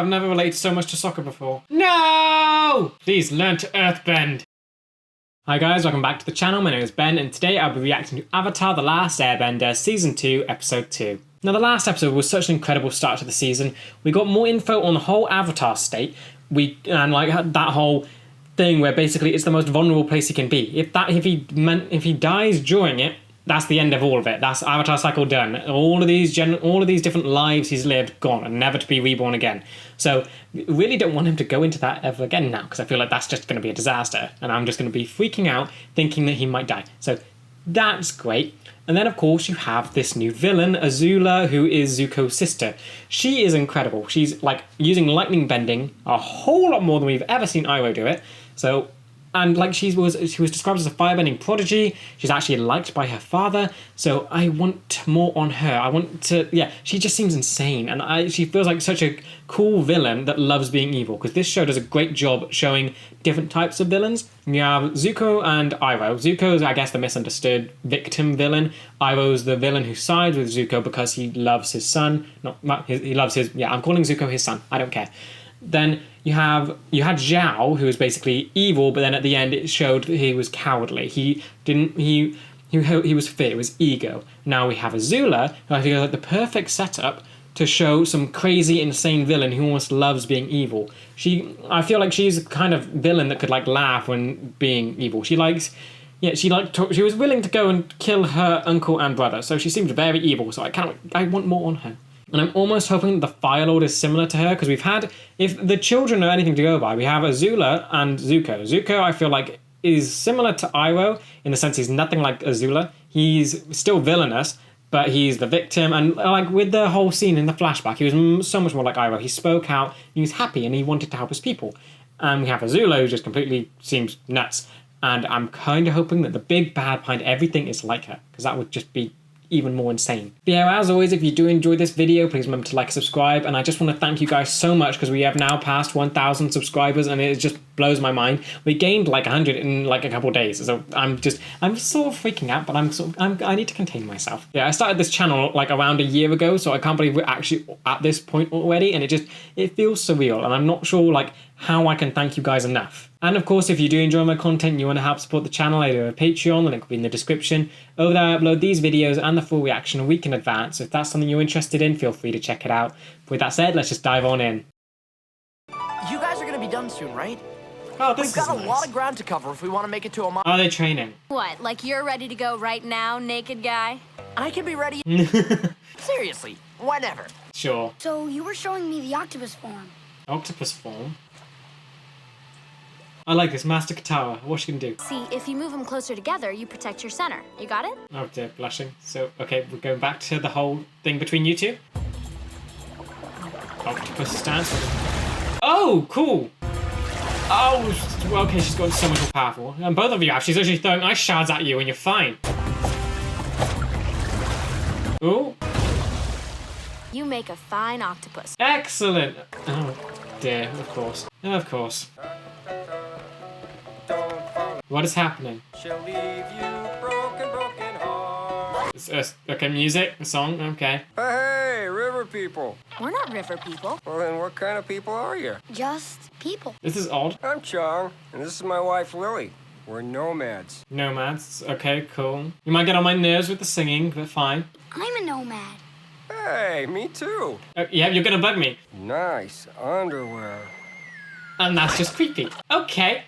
I've never related so much to Sokka before. No! Please learn to earthbend. Hi guys, welcome back to the channel. My name is Ben, and today I'll be reacting to Avatar: The Last Airbender Season 2, Episode 2. Now, the last episode was such an incredible start to the season. We got more info on the whole Avatar state, and like that whole thing where basically it's the most vulnerable place he can be. If he dies during it, that's the end of all of it. That's Avatar cycle done. All of these different lives he's lived, gone, and never to be reborn again. So really don't want him to go into that ever again now, because I feel like that's just going to be a disaster, and I'm just going to be freaking out thinking that he might die. So that's great. And then of course you have this new villain, Azula, who is Zuko's sister. She is incredible. She's like using lightning bending a whole lot more than we've ever seen Iroh do it. So. And like she was described as a firebending prodigy. She's actually liked by her father. So I want more on her. I want to, yeah, she just seems insane. And she feels like such a cool villain that loves being evil. Because this show does a great job showing different types of villains. You have Zuko and Iroh. Zuko's, I guess, the misunderstood victim villain. Iroh's the villain who sides with Zuko because he loves his son. He loves his, yeah, I'm calling Zuko his son. I don't care. Then you had Zhao, who was basically evil, but then at the end it showed that he was cowardly. He was fear, it was ego. Now we have Azula, who I feel is like the perfect setup to show some crazy, insane villain who almost loves being evil. I feel like she's the kind of villain that could like laugh when being evil. She was willing to go and kill her uncle and brother, so she seemed very evil. So I want more on her. And I'm almost hoping the Fire Lord is similar to her, because if the children are anything to go by, we have Azula and Zuko. Zuko, I feel like, is similar to Iroh in the sense he's nothing like Azula. He's still villainous, but he's the victim. And like with the whole scene in the flashback, he was so much more like Iroh. He spoke out, he was happy, and he wanted to help his people. And we have Azula, who just completely seems nuts. And I'm kind of hoping that the big bad behind everything is like her, because that would just be even more insane. But yeah, as always, if you do enjoy this video, please remember to like, subscribe, and I just want to thank you guys so much, because we have now passed 1,000 subscribers, and it just blows my mind. We gained like 100 in like a couple of days, so I'm sort of freaking out, but I need to contain myself. Yeah, I started this channel like around a year ago, so I can't believe we're actually at this point already, and it feels surreal, and I'm not sure like how I can thank you guys enough. And of course, if you do enjoy my content and you want to help support the channel, I do have a Patreon, the link will be in the description. Over there I upload these videos and the full reaction a week in advance, so if that's something you're interested in, feel free to check it out. With that said, let's just dive on in. You guys are going to be done soon, right? Oh, this is We've got nice. a lot of ground to cover if we want to make it to a Are they training? What, like you're ready to go right now, naked guy? I can be ready. Seriously, whenever. Sure. So you were showing me the octopus form. Octopus form? I like this. Master Katara. What's she gonna do? See, if you move them closer together, you protect your center. You got it? Oh dear, blushing. So, okay, we're going back to the whole thing between you two. Octopus stance. Oh, cool! Oh, well, okay, she's got so much more powerful. And both of you have. She's actually throwing ice shards at you and you're fine. Ooh. You make a fine octopus. Excellent! Oh dear, of course. Of course. What is happening? She'll leave you broken heart. Okay, music, a song, okay. Hey, river people. We're not river people. Well, then what kind of people are you? Just people. This is odd. I'm Chong, and this is my wife, Lily. We're nomads. Nomads, okay, cool. You might get on my nerves with the singing, but fine. I'm a nomad. Hey, me too. Yeah, you're gonna bug me. Nice underwear. And that's just creepy. Okay.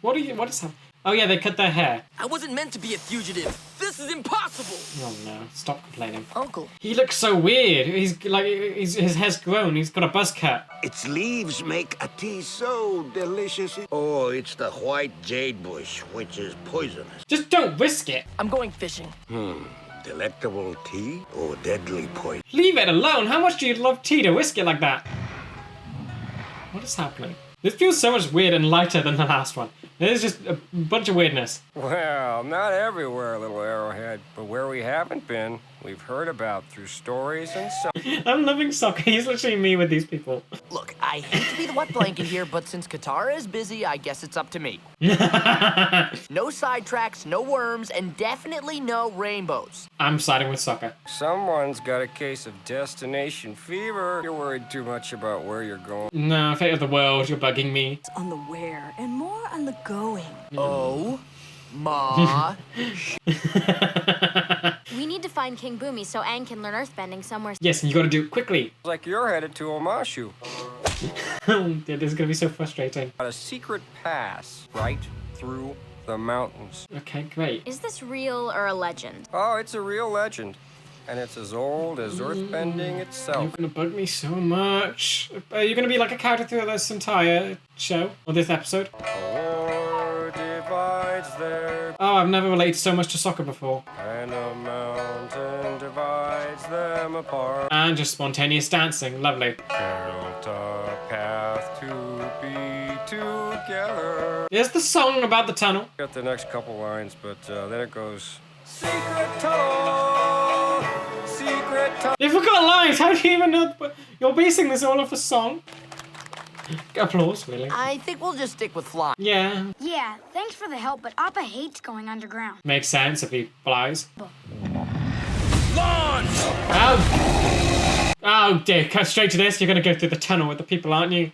What is happening? Oh yeah, they cut their hair. I wasn't meant to be a fugitive. This is impossible. Oh no, stop complaining. Uncle. He looks so weird. His hair's grown. He's got a buzz cut. Its leaves make a tea so delicious. Oh, it's the white jade bush, which is poisonous. Just don't risk it. I'm going fishing. Delectable tea or deadly poison? Leave it alone. How much do you love tea to risk it like that? What is happening? This feels so much weird and lighter than the last one. There's just a bunch of weirdness. Well, not everywhere, little arrowhead, but where we haven't been, we've heard about through stories and so. I'm loving Sokka. He's literally me with these people. Look, I hate to be the wet blanket here, but since Katara is busy, I guess it's up to me. No sidetracks, no worms, and definitely no rainbows. I'm siding with Sokka. Someone's got a case of destination fever. You're worried too much about where you're going. No, fate of the world, you're bugging me. On the where and more on the going. Oh, ma. We need to find King Boomy so Aang can learn earthbending somewhere. Yes, and you gotta do it quickly. Like you're headed to Omashu. Oh, this is gonna be so frustrating. Got a secret pass right through the mountains. Okay, great. Is this real or a legend? Oh, it's a real legend. And it's as old as earthbending You're itself. gonna bug me so much. Are you gonna be like a character through this entire show? Or this episode? War divides their Oh, I've never related so much to Sokka before. and a mountain divides them apart. And just spontaneous dancing. Lovely. Built a path to be together. Here's the song about the tunnel. Got the next couple lines, but then it goes. Secret tunnel, secret tunnel. You forgot lines. How do you even know? You're basing this all off a song. Applause, really. I think we'll just stick with flying. Yeah, Yeah, thanks for the help, but Appa hates going underground. makes sense if he flies. Launch! Oh dear, cut straight to this. You're gonna go through the tunnel with the people, aren't you?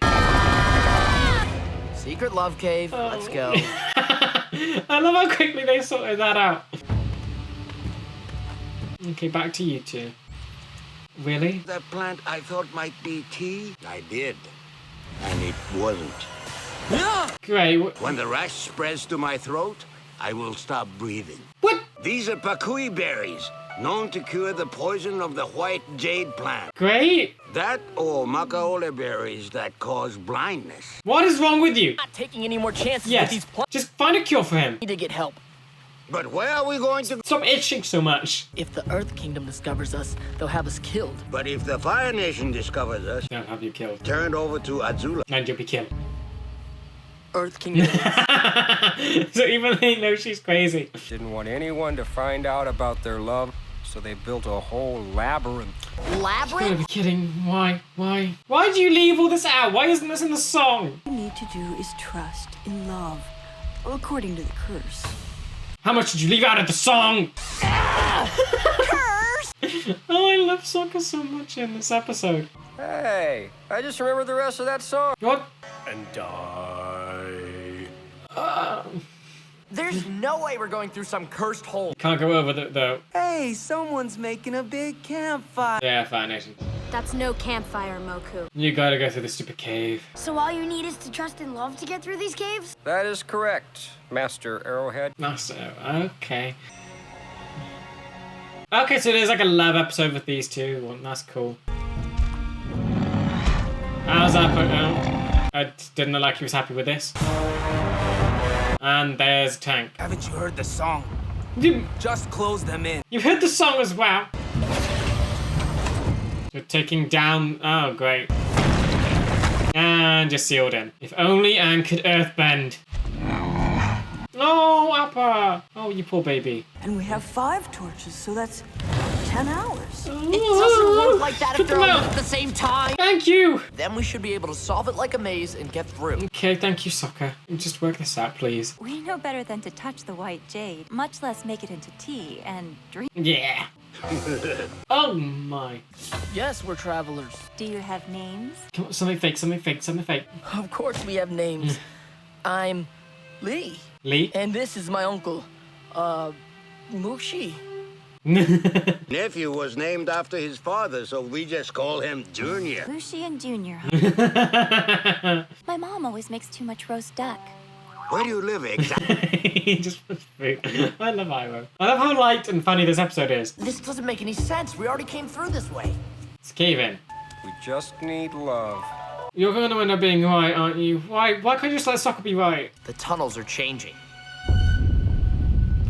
Secret love cave. Let's go. I love how quickly they sorted that out. Okay, back to you two. Really? That plant I thought might be tea, I did. And it wasn't. Great. When the rash spreads to my throat, I will stop breathing. What? These are pakui berries, known to cure the poison of the white jade plant. Great. That or macaole berries that cause blindness. What is wrong with you? Not taking any more chances with Yes. these plants. Just find a cure for him. Need to get help. But where are we going to? Stop itching so much. If the Earth Kingdom discovers us, they'll have us killed. But if the Fire Nation discovers us, They'll have you killed. turned over to Azula. And you'll be killed. Earth Kingdom. So even they know she's crazy. Didn't want anyone to find out about their love, so they built a whole labyrinth. You gotta Labyrinth? be kidding. Why? Why? Why did you leave all this out? Why isn't this in the song? All you need to do is trust in love, according to the curse. How much did you leave out of the song? Oh, I love Sokka so much in this episode. Hey, I just remembered the rest of that song. What? And die. There's no way we're going through some cursed hole. Can't go over the Hey, someone's making a big campfire. yeah, Fire Nation. That's no campfire, Moku. You gotta go through the stupid cave. So all you need is to trust in love to get through these caves? That is correct, Master Arrowhead. Okay. Okay, so there's like a love episode with these two. Well, that's cool. How's that put out? I didn't look like he was happy with this. And there's a tank. Haven't you heard the song? You, Just close them in. you heard the song as well. We're taking down. Oh, great. And just sealed in. If only Aang could earthbend. No, Appa. Oh, you poor baby. And we have 5 torches, so that's 10 hours. It doesn't work like that if Put they're them all out. at the same time. Thank you. Then we should be able to solve it like a maze and get through. Okay, thank you, Sokka. Just work this out, please. We know better than to touch the white jade, much less make it into tea and drink. Yeah. Oh my. Yes, we're travelers. Do you have names? Come on, something fake, something fake, something fake. Of course we have names. I'm Lee. Lee? And this is my uncle, Mushi. Nephew was named after his father, so we just call him Junior. Lucy and Junior, huh? My mom always makes too much roast duck. Where do you live exactly? He just puts food. I love Iroh. I love how light and funny this episode is. This doesn't make any sense. We already came through this way. It's cave in. We just need love. You're going to end up being right, aren't you? Why can't you just let Sokka be right? The tunnels are changing.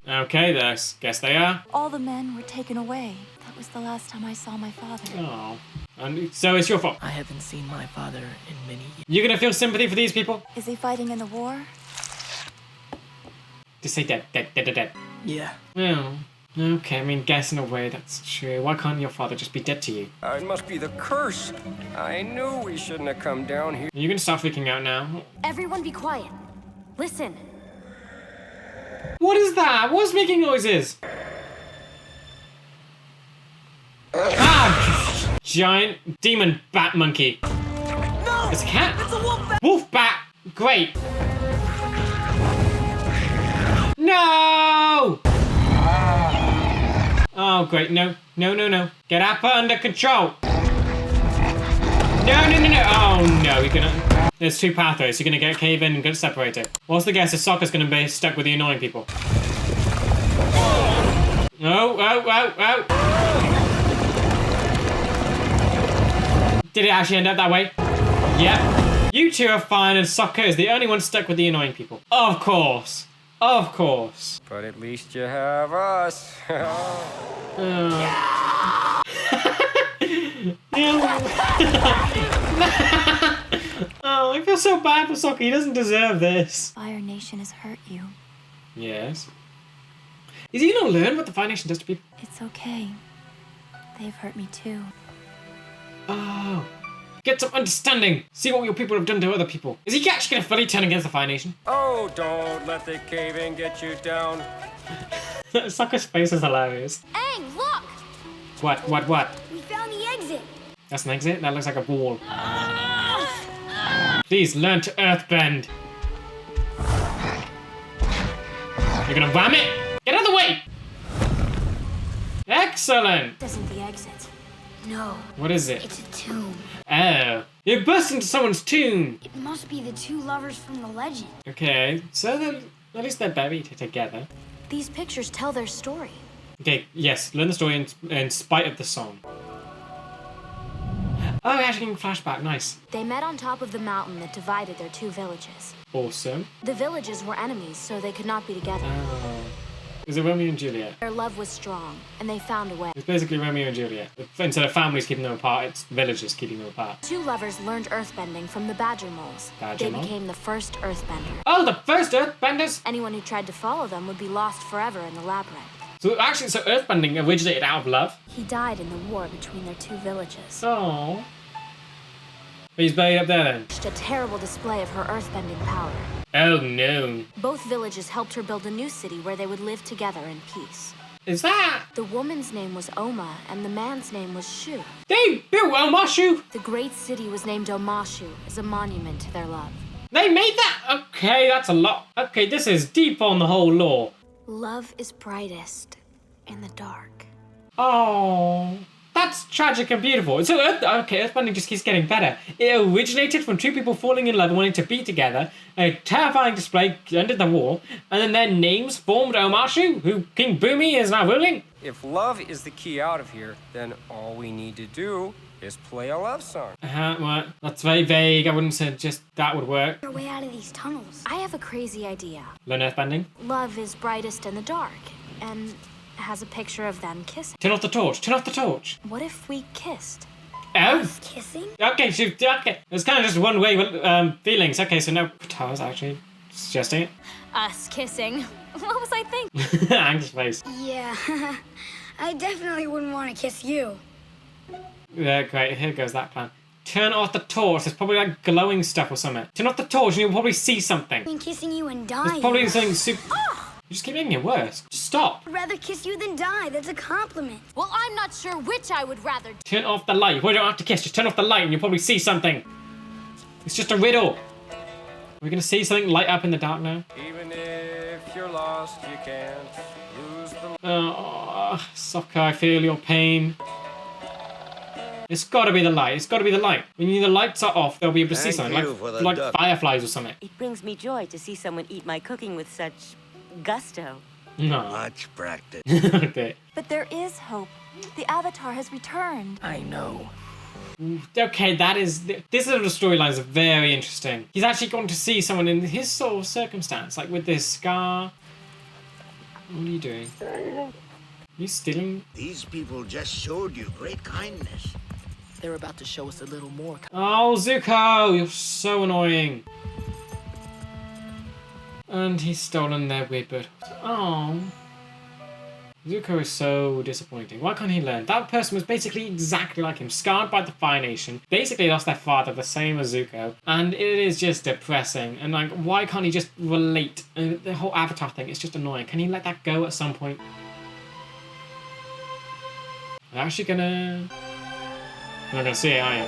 Okay, guess they are. All the men were taken away. That was the last time I saw my father. Oh. And so it's your fault. I haven't seen my father in many years. You're gonna feel sympathy for these people? Is he fighting in the war? Just say dead. Yeah. Well, Okay, I mean, guess in a way that's true. Why can't your father just be dead to you? It must be the curse. I knew we shouldn't have come down here. Are you gonna start freaking out now? Everyone be quiet. Listen. What is that? What's making noises? Ah! Giant demon bat monkey. No! It's a cat. It's a wolf bat! Wolf bat. Great. No! Oh, great. No. No, no, no. Get Appa under control. No, no, no, no. Oh, no. You're gonna... There's two pathways. You're gonna get cave in and get separated. What's the guess? Is Sokka's gonna be stuck with the annoying people. Oh, oh, oh, oh. Did it actually end up that way? Yep. You two are fine and Sokka is the only one stuck with the annoying people. Of course. Of course. But at least you have us. Oh, I feel so bad for Sokka. He doesn't deserve this. Fire Nation has hurt you. Yes. Is he gonna learn what the Fire Nation does to people? It's okay. They've hurt me too. Oh. Get some understanding. See what your people have done to other people. Is he actually gonna fully turn against the Fire Nation? Oh, don't let the cave in get you down. Sokka's face is hilarious. Aang, look! What? We found the exit. That's an exit? That looks like a ball. Please learn to earthbend. You're gonna ram it? Get out of the way! Excellent! This isn't the exit. No, What is it? it's a tomb. Oh. You burst into someone's tomb! It must be the two lovers from the legend. Okay, so then at least they're buried together. These pictures tell their story. Okay, yes, learn the story in spite of the song. Oh, actually getting flashback, nice. They met on top of the mountain that divided their two villages. Awesome. The villages were enemies, so they could not be together. Oh. Is it Romeo and Juliet? Their love was strong, and they found a way. It's basically Romeo and Juliet. Instead of families keeping them apart, it's villages keeping them apart. Two lovers learned earthbending from the badger moles. Badger They mole? became the first earthbender. Oh, the first earthbenders? Anyone who tried to follow them would be lost forever in the labyrinth. So actually, so earthbending originated out of love? He died in the war between their two villages. Oh. But he's buried up there then? A terrible display of her earthbending power. Oh no. Both villages helped her build a new city where they would live together in peace. Is that? The woman's name was Oma, and the man's name was Shu. They built Omashu? The great city was named Omashu as a monument to their love. They made that? Okay, that's a lot. Okay, this is deep on the whole lore. Love is brightest in the dark. Oh, that's tragic and beautiful. So, earthbending just keeps getting better. It originated from two people falling in love and wanting to be together. A terrifying display ended the war, and then their names formed Omashu, who King Boomy is now ruling. If love is the key out of here, then all we need to do is play a love song. Well, that's very vague. I wouldn't say just that would work. Our way out of these tunnels. I have a crazy idea. Learn earthbending. Love is brightest in the dark, and has a picture of them kissing. Turn off the torch. Turn off the torch. What if we kissed? Oh. Kissing? Okay, okay. It's kind of just one way feelings. Okay, so now I was actually suggesting it. Us kissing? What was I thinking? Aang's face. Yeah, I definitely wouldn't want to kiss you. Yeah, great. Here goes that plan. Turn off the torch. There's probably like glowing stuff or something. Turn off the torch and you'll probably see something. I mean, kissing you and dying. There's probably something super... You just keep making it worse. Just stop. I'd rather kiss you than die. That's a compliment. Well, I'm not sure which I would rather do. Turn off the light. You probably don't have to kiss. Just turn off the light and you'll probably see something. It's just a riddle. We're gonna see something light up in the dark now. Even if you're lost, you can't lose the... Oh, Sokka, I feel your pain. It's gotta be the light. It's gotta be the light. When the lights are off, they'll be able to see Thank something. you for the Like duck. fireflies or something. It brings me joy to see someone eat my cooking with such gusto. No. Much practice. Okay. But there is hope. The Avatar has returned. I know. Okay, this little storyline is very interesting. He's actually going to see someone in his sort of circumstance, like with this scar. What are you doing? Are you stealing? These people just showed you great kindness. They're about to show us a little more. Oh, Zuko, you're so annoying. And he's stolen their weird bird. Oh. Zuko is so disappointing. Why can't he learn? That person was basically exactly like him, scarred by the Fire Nation. Basically lost their father, the same as Zuko. And it is just depressing. And like, why can't he just relate? The whole Avatar thing is just annoying. Can he let that go at some point? I'm actually gonna... You're not gonna see it, are you?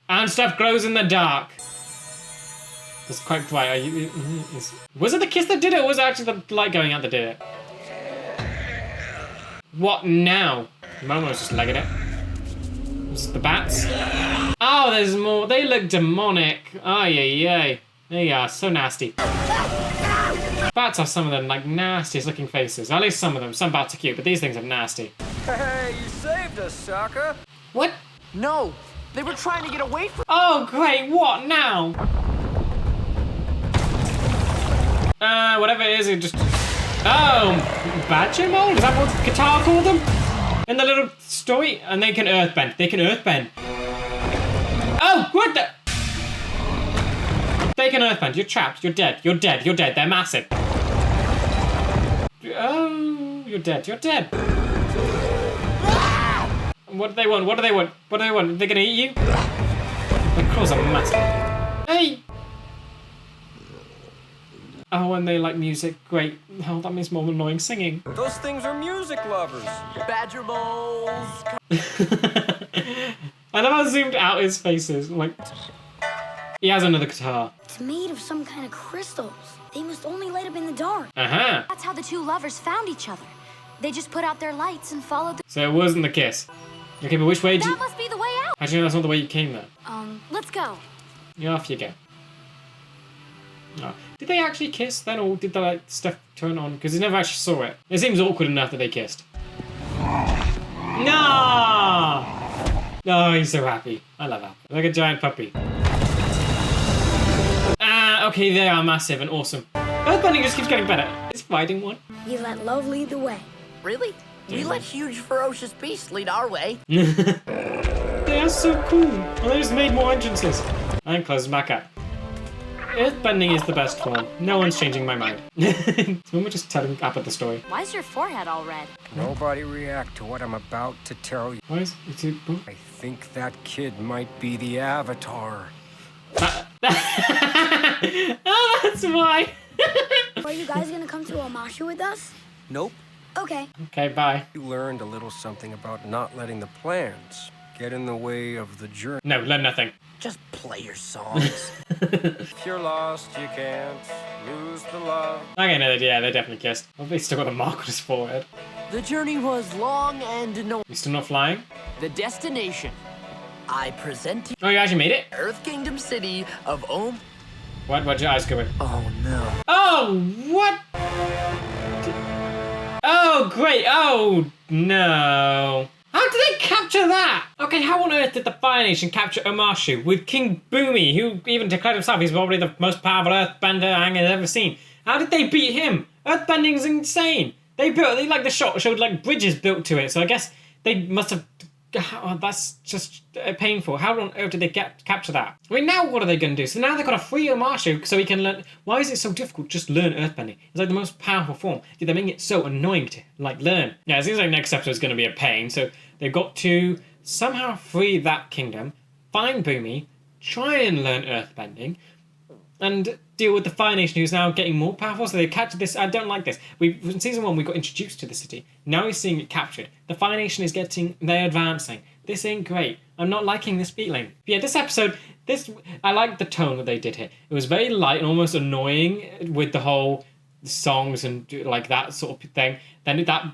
And stuff glows in the dark. It's quite bright. Was it the kiss that did it, or was it actually the light going out that did it? What now? Momo's just legging it. Is it the bats? Oh, there's more. They look demonic. Ay, ay, ay. They are so nasty. Bats have some of them like nastiest looking faces. At least some of them. Some bats are cute, but these things are nasty. Hey, you saved us, Sokka. What? No, they were trying to get away from. Oh, great. What now? Whatever it is, it just... Oh, badger mold? Is that what Qatar called them? In the little story? And they can earthbend. They can earthbend. Oh, what the... They can earthbend. You're trapped. You're dead. You're dead. You're dead. They're massive. Oh, you're dead. You're dead. What do they want? What do they want? What do they want? They're gonna eat you? Their claws are massive. Hey! Oh, and they like music. Great. Oh, that means more annoying singing. Those things are music lovers. Badger moles. I love how zoomed out his face is. Like, he has another guitar. It's made of some kind of crystals. They must only light up in the dark. Uh-huh. That's how the two lovers found each other. They just put out their lights and followed the... So it wasn't the kiss. Okay, but which way did you... That must be the way out. How do you know that's not the way you came there? Let's go. Yeah, off you go. Oh. Did they actually kiss then, or did the like, stuff turn on? Because he never actually saw it. It seems awkward enough that they kissed. No! Oh, he's so happy. I love that. Like a giant puppy. Okay, they are massive and awesome. Earthbending just keeps getting better. It's fighting one. We let love lead the way. Really? We let huge, ferocious beasts lead our way. They are so cool. And they just made more entrances. And close back up. Earthbending is the best form. No one's changing my mind. We're just telling Appa the story. Why is your forehead all red? Nobody react to what I'm about to tell you. Why is it? I think that kid might be the Avatar. Oh, that's why. Are you guys gonna come to Omashu with us? Nope. Okay. Okay, bye. You learned a little something about not letting the plans get in the way of the journey. No, learn nothing. Just play your songs. If you're lost, you can't lose the love. Okay, no, yeah, they definitely kissed. Well, they still got the mark on his forehead. The journey was long and no. You still not flying? The destination. I present to you Oh, you actually made it? Earth Kingdom City of Om. What'd your eyes go with? Oh no. Oh, what? Oh, great. Oh, no. How did they capture that? Okay, how on earth did the Fire Nation capture Omashu with King Boomy, who even declared himself he's probably the most powerful earthbender Aang has ever seen? How did they beat him? Earthbending is insane. The shot showed like bridges built to it, so I guess they must have... Oh, that's just painful. How on earth did they capture that? I mean, now what are they going to do? So now they've got to free Omashu so he can learn... Why is it so difficult? Just learn Earthbending. It's like the most powerful form. They're making it so annoying to, like, learn. Yeah, it seems like next episode is going to be a pain. So they've got to somehow free that kingdom, find Boomy, try and learn Earthbending, and deal with the Fire Nation who's now getting more powerful. So they've captured this. I don't like this. In season 1, we got introduced to the city. Now we're seeing it captured. The Fire Nation is they're advancing. This ain't great. I'm not liking this feeling. But yeah, this episode, I like the tone that they did here. It was very light and almost annoying with the whole songs and like that sort of thing. Then that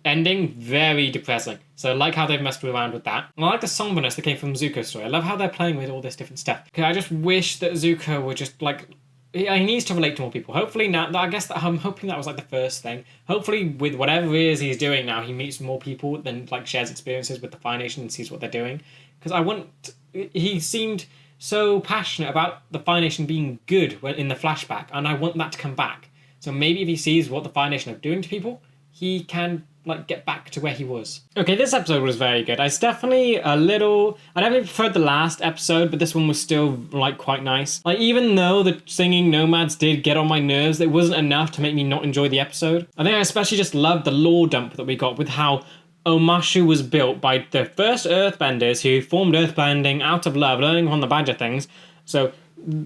ending, very depressing. So I like how they've messed around with that. And I like the somberness that came from Zuko's story. I love how they're playing with all this different stuff. Because I just wish that Zuko would just like... He needs to relate to more people. Hopefully now, I guess that I'm hoping that was like the first thing. Hopefully with whatever it is he's doing now, he meets more people and like shares experiences with the Fire Nation and sees what they're doing. Because he seemed so passionate about the Fire Nation being good in the flashback, and I want that to come back. So maybe if he sees what the Fire Nation are doing to people, he can like get back to where he was. Okay, this episode was very good. I definitely preferred the last episode, but this one was still like quite nice. Like even though the singing nomads did get on my nerves, it wasn't enough to make me not enjoy the episode. I think I especially just loved the lore dump that we got with how Omashu was built by the first earthbenders who formed earthbending out of love, learning from the badger things. So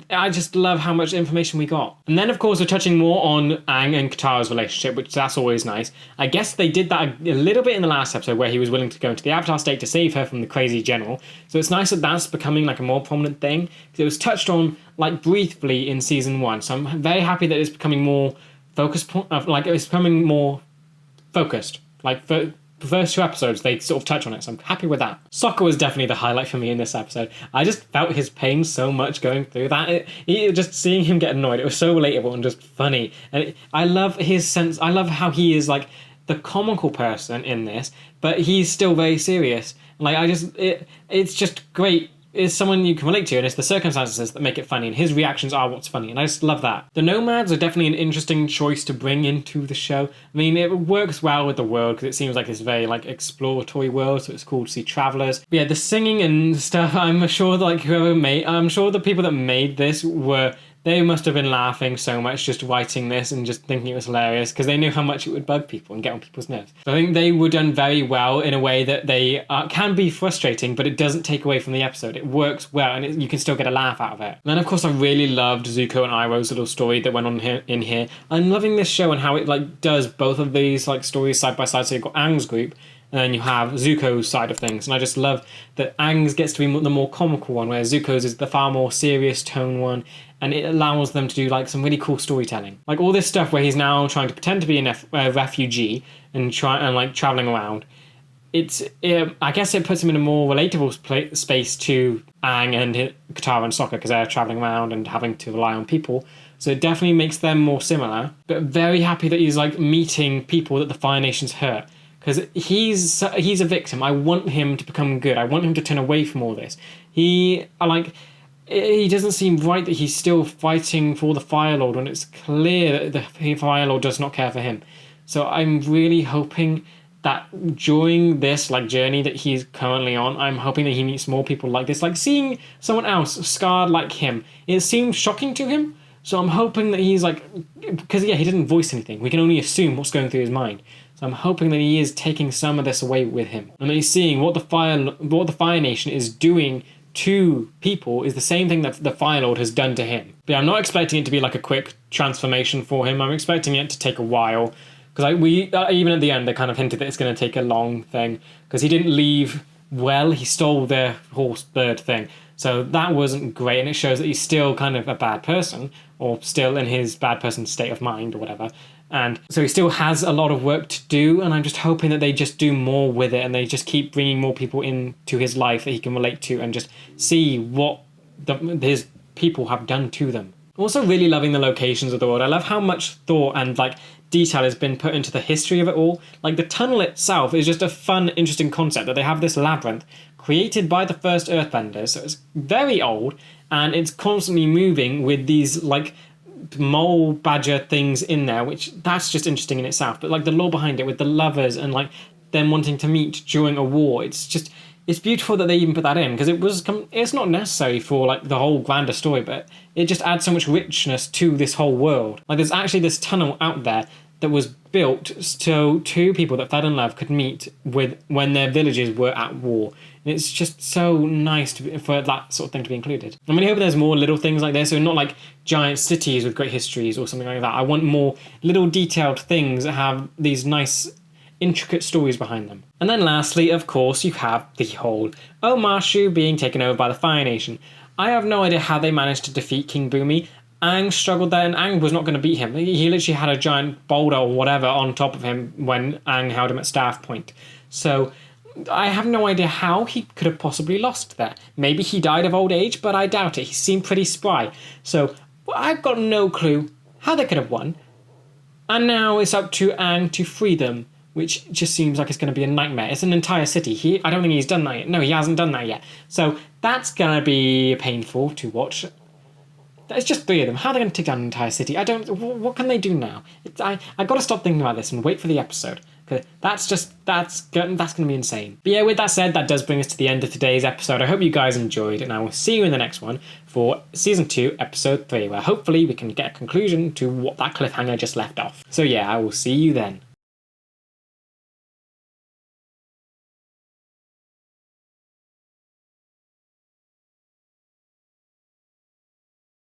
I just love how much information we got. And then, of course, we're touching more on Aang and Katara's relationship, which that's always nice. I guess they did that a little bit in the last episode where he was willing to go into the Avatar state to save her from the crazy general. So it's nice that that's becoming like a more prominent thing, because it was touched on like briefly in season 1. So I'm very happy that it's becoming more focused, it's becoming more focused. Like for the first 2 episodes, they sort of touch on it, so I'm happy with that. Sokka was definitely the highlight for me in this episode. I just felt his pain so much going through that. Just seeing him get annoyed, it was so relatable and just funny. And I love his sense. I love how he is like the comical person in this, but he's still very serious. Like it's just great. It's someone you can relate to, and it's the circumstances that make it funny, and his reactions are what's funny, and I just love that. The nomads are definitely an interesting choice to bring into the show. I mean, it works well with the world, because it seems like this very, like, exploratory world, so it's cool to see travellers. But yeah, the singing and stuff, I'm sure that, like, I'm sure the people that made this they must have been laughing so much just writing this and just thinking it was hilarious, because they knew how much it would bug people and get on people's nerves. So I think they were done very well in a way that they can be frustrating, but it doesn't take away from the episode. It works well, and you can still get a laugh out of it. And then, of course, I really loved Zuko and Iroh's little story that went on in here. I'm loving this show and how it like does both of these like stories side by side. So you've got Aang's group, and then you have Zuko's side of things. And I just love that Aang's gets to be the more comical one, whereas Zuko's is the far more serious tone one. And it allows them to do like some really cool storytelling. Like all this stuff where he's now trying to pretend to be a refugee and traveling around. I guess it puts him in a more relatable space to Aang and Katara and Sokka, because they're traveling around and having to rely on people. So it definitely makes them more similar. But very happy that he's like meeting people that the Fire Nation's hurt. Because he's a victim. I want him to become good. I want him to turn away from all this. He doesn't seem right that he's still fighting for the Fire Lord when it's clear that the Fire Lord does not care for him. So I'm really hoping that during this like journey that he's currently on, I'm hoping that he meets more people like this. Like seeing someone else scarred like him, it seems shocking to him. So I'm hoping that he's like, because he didn't voice anything. We can only assume what's going through his mind. So I'm hoping that he is taking some of this away with him, and that he's seeing what the Fire Nation is doing to people is the same thing that the Fire Lord has done to him. But I'm not expecting it to be like a quick transformation for him. I'm expecting it to take a while, because even at the end they kind of hinted that it's going to take a long thing, because he didn't leave well. He stole their horse bird thing, so that wasn't great, and it shows that he's still kind of a bad person, or still in his bad person state of mind or whatever. And so he still has a lot of work to do, and I'm just hoping that they just do more with it, and they just keep bringing more people into his life that he can relate to and just see what his people have done to them. I'm also really loving the locations of the world. I love how much thought and like detail has been put into the history of it all. Like the tunnel itself is just a fun, interesting concept, that they have this labyrinth created by the first earthbenders, so it's very old, and it's constantly moving with these like mole badger things in there, which that's just interesting in itself. But like the lore behind it with the lovers and like them wanting to meet during a war, it's beautiful that they even put that in, because it's not necessary for like the whole grander story, but it just adds so much richness to this whole world. Like there's actually this tunnel out there that was built so two people that fell in love could meet with when their villages were at war. And it's just so nice for that sort of thing to be included. I'm really hoping there's more little things like this, so not like giant cities with great histories or something like that. I want more little detailed things that have these nice, intricate stories behind them. And then lastly, of course, you have the whole Omashu being taken over by the Fire Nation. I have no idea how they managed to defeat King Boomy. Aang struggled there, and Aang was not going to beat him. He literally had a giant boulder or whatever on top of him when Aang held him at staff point. So I have no idea how he could have possibly lost there. Maybe he died of old age, but I doubt it. He seemed pretty spry. So I've got no clue how they could have won. And now it's up to Aang to free them, which just seems like it's going to be a nightmare. It's an entire city. I don't think he's done that yet. No, he hasn't done that yet. So that's going to be painful to watch. There's just 3 of them. How are they going to take down an entire city? What can they do now? I got to stop thinking about this and wait for the episode. Because that's going to be insane. But yeah, with that said, that does bring us to the end of today's episode. I hope you guys enjoyed, and I will see you in the next one for Season 2, Episode 3, where hopefully we can get a conclusion to what that cliffhanger just left off. So yeah, I will see you then.